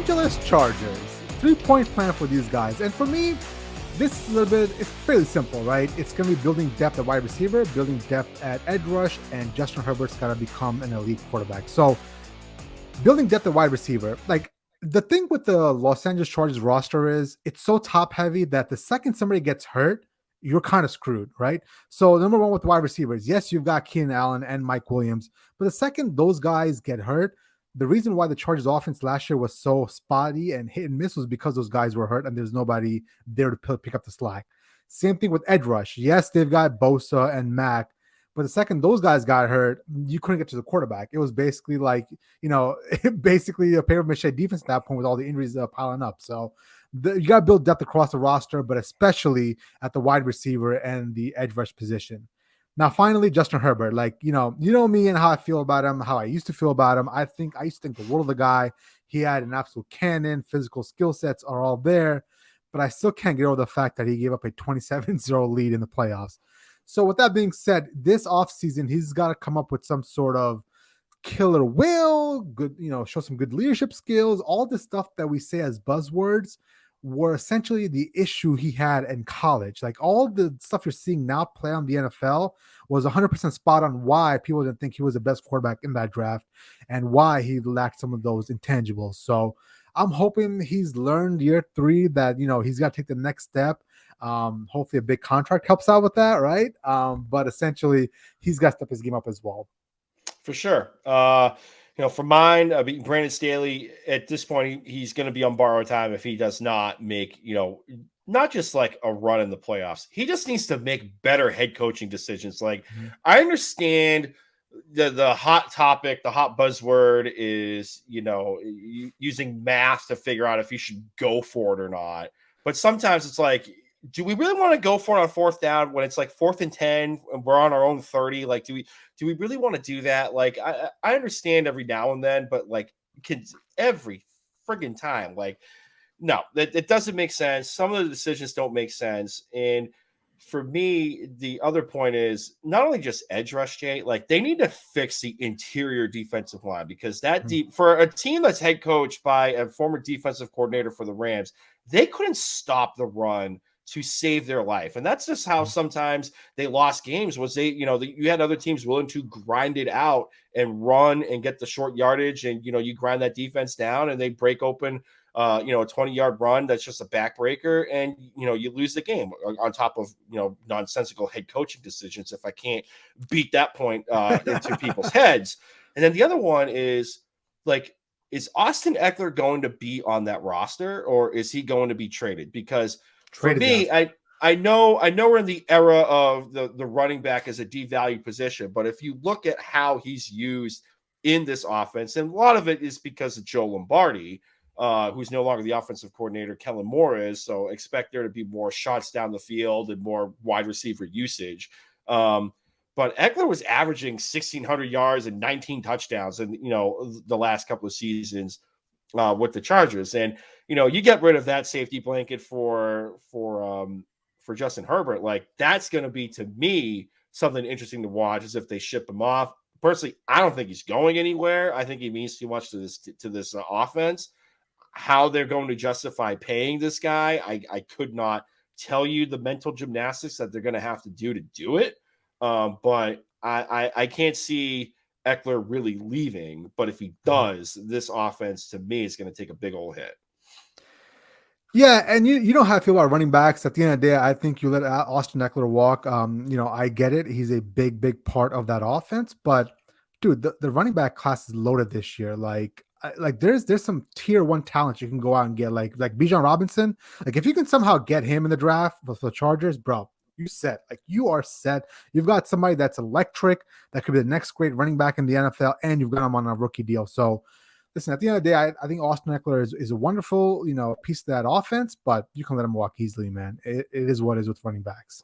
Angeles Chargers. 3-point plan for these guys. And for me, this is a little bit, it's fairly simple, right? It's going to be building depth at wide receiver, building depth at edge rush, and Justin Herbert's got to become an elite quarterback. So building depth at wide receiver, like the thing with the Los Angeles Chargers roster is it's so top heavy that the second somebody gets hurt, you're kind of screwed, right? So number one with wide receivers, yes, you've got Keenan Allen and Mike Williams, but the second those guys get hurt, the reason why the Chargers offense last year was so spotty and hit and miss was because those guys were hurt and there's nobody there to pick up the slack. Same thing with edge rush. Yes, they've got Bosa and Mac, but the second those guys got hurt, you couldn't get to the quarterback. It was basically like, basically a pair of mache defense at that point with all the injuries piling up. So you got to build depth across the roster, but especially at the wide receiver and the edge rush position. Now, finally, Justin Herbert, you know me and how I feel about him, how I used to feel about him. I used to think the world of the guy. He had an absolute cannon. Physical skill sets are all there, but I still can't get over the fact that he gave up a 27-0 lead in the playoffs. So with that being said, this offseason, he's got to come up with some sort of killer will, good, show some good leadership skills. All the stuff that we say as buzzwords were essentially the issue he had in college. Like all the stuff you're seeing now play on the NFL was 100% spot on why people didn't think he was the best quarterback in that draft and why he lacked some of those intangibles. So I'm hoping he's learned year 3 that, he's got to take the next step. Hopefully a big contract helps out with that, right? But essentially he's got to step his game up as well. For sure. For mine, Brandon Staley, at this point, he's going to be on borrowed time if he does not make, not just like a run in the playoffs. He just needs to make better head coaching decisions. I understand the hot topic, the hot buzzword is, using math to figure out if you should go for it or not. But sometimes it's like, do we really want to go for it on 4th down when it's like 4th and 10 and we're on our own 30? Like, do we really want to do that? Like, I understand every now and then, but every friggin' time, no, it doesn't make sense. Some of the decisions don't make sense. And for me, the other point is not only just edge rush, Jay, they need to fix the interior defensive line because for a team that's head coached by a former defensive coordinator for the Rams, they couldn't stop the run to save their life. And that's just how sometimes they lost games was you had other teams willing to grind it out and run and get the short yardage. And, you grind that defense down and they break open, a 20-yard run. That's just a backbreaker. And, you lose the game on top of, nonsensical head coaching decisions. If I can't beat that point into people's heads. And then the other one is is Austin Eckler going to be on that roster or is he going to be traded? Because for me, I know we're in the era of the running back as a devalued position, but if you look at how he's used in this offense, and a lot of it is because of Joe Lombardi, who's no longer the offensive coordinator, Kellen Moore is, so expect there to be more shots down the field and more wide receiver usage. But Eckler was averaging 1,600 yards and 19 touchdowns in the last couple of seasons with the Chargers. And you get rid of that safety blanket for Justin Herbert. That's going to be, to me, something interesting to watch is if they ship him off. Personally, I don't think he's going anywhere. I think he means too much to this offense. How they're going to justify paying this guy, I could not tell you the mental gymnastics that they're going to have to do it. But I can't see Eckler really leaving. But if he does, this offense, to me, is going to take a big old hit. Yeah, and you know how I feel about running backs. At the end of the day, I think you let Austin Eckler walk. I get it. He's a big part of that offense. But, dude, the running back class is loaded this year. There's some tier 1 talent you can go out and get, like Bijan Robinson. If you can somehow get him in the draft with the Chargers, bro, you set. You are set. You've got somebody that's electric that could be the next great running back in the NFL, and you've got him on a rookie deal. So, listen, at the end of the day, I think Austin Eckler is a wonderful, piece of that offense, but you can let him walk easily, man. It is what it is with running backs.